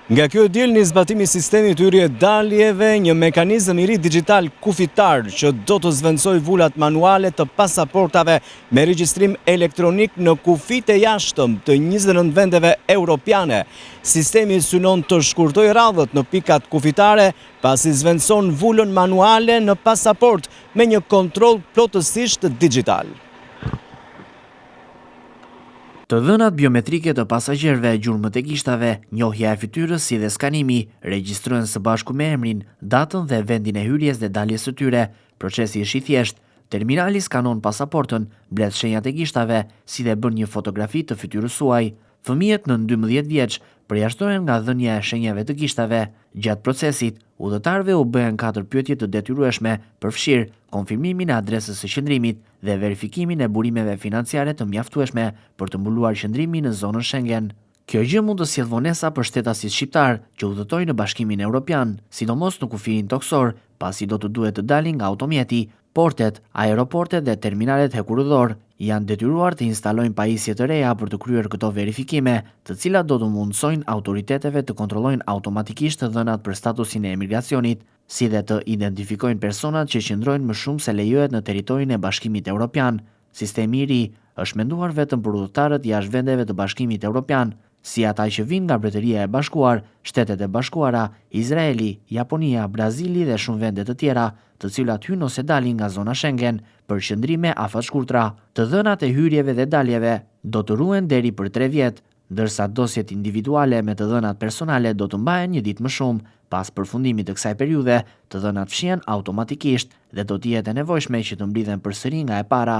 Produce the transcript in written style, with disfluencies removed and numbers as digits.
Nga kjo diel një zbatimi sistemit hyrje daljeve, një mekanizëm i ri digital kufitar që do të zvendësoj vullat manuale të pasaportave me regjistrim elektronik në kufit e jashtëm të 29 vendeve europiane. Sistemi synon të shkurtoj radhët në pikat kufitare pasi zvendëson vullën manuale në pasaport me një kontroll plotësisht digital. Të dhënat biometrike të pasagjerëve, gjurmët e gishtave, njohja e fytyrës si dhe skanimi, regjistrojnë së bashku me emrin, datën dhe vendin e hyrjes dhe daljes së tyre. Procesi është i thjeshtë. Terminali skanon pasaportën, mbledh shenjat e gishtave, si dhe bën një fotografi të fytyrës suaj. Fëmijët në 12 vjeç përjashtohen nga dhënia e shenjave të gishtave. Gjatë procesit, udhëtarëve u bëhen 4 pyetje të detyrueshme, përfshirë konfirmimin e adresës së qëndrimit dhe verifikimin e burimeve financiare të mjaftueshme për të mbuluar qëndrimin në zonën Schengen. Kjo gjë mund të sjellë vonesa për shtetasit shqiptar që udhëtojnë në Bashkimin Evropian, sidomos në kufirin toksor, pasi do të duhet të dalin nga automjeti. Portet, aeroportet dhe terminalet hekurëdhor janë detyruar të instalojnë pajisje të reja për të kryer këto verifikime, të cilat do të mundësojnë autoriteteve të kontrollojnë automatikisht të dhënat për statusin e emigracionit, si dhe të identifikojnë personat që qëndrojnë më shumë se lejohet në territorin e Bashkimit Evropian. Sistemi i ri është menduar vetëm për udhëtarët jashtë vendeve të Bashkimit Evropian, si ata që vinë nga Mbretëria e Bashkuar, Shtetet e Bashkuara, Izraeli, Japonia, Brazili dhe shumë vende të tjera, të cilat hyn ose dalin nga zona Schengen për qëndrime afatshkurtra. Të dhënat e hyrjeve dhe daljeve do të ruhen deri për 3 vjet, ndërsa dosjet individuale me të dhënat personale do të mbahen një ditë më shumë. Pas përfundimit të kësaj periudhe, të dhënat fshihen automatikisht dhe do të jetë e nevojshme që të mblidhen përsëri nga e para.